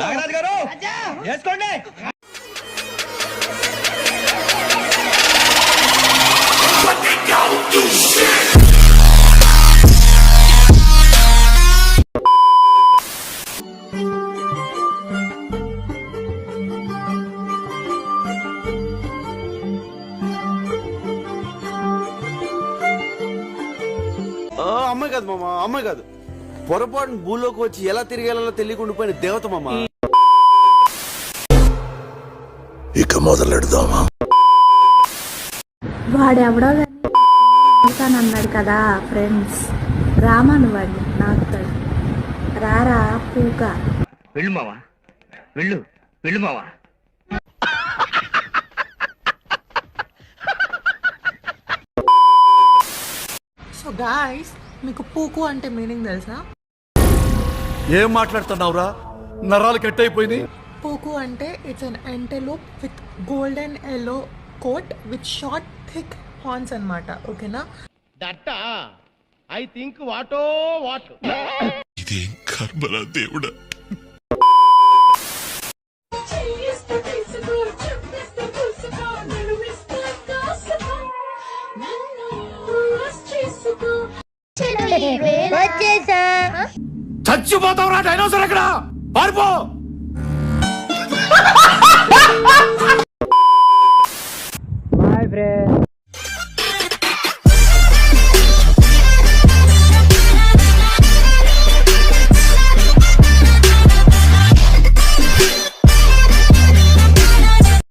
నాగరాజు గారు చేసుకోండి. అమ్మాయి కాదు మామ, అమ్మాయి కాదు. పొరపాటు భూలోకి వచ్చి ఎలా తిరిగేలా తెలియకుండా పోయిన దేవత మామ. ఇక మొదలెడదామా? వాడెవడో అన్నాడు కదా ఫ్రెండ్స్, రామాను వాడిని నాకుతాడు. రారా పూక. వెళ్ళు మావా, వెళ్ళు వెళ్ళు మావా. సో గాయ్స్, మీకు పూకు అంటే మీనింగ్ తెలుసా? ఏం మాట్లాడుతున్నావురా? నరాలు కట్ అయిపోయింది. పూకు అంటే it's an antelope with golden yellow coat with short thick horns అన్నమాట. ఓకేనా? దట్ ఐ థింక్ వాటో వాట్. ఇదేం కర్మరా దేవుడా. చచ్చిపోతావురా డైనోసార్, ఎక్కడ పారిపో. Boy friend.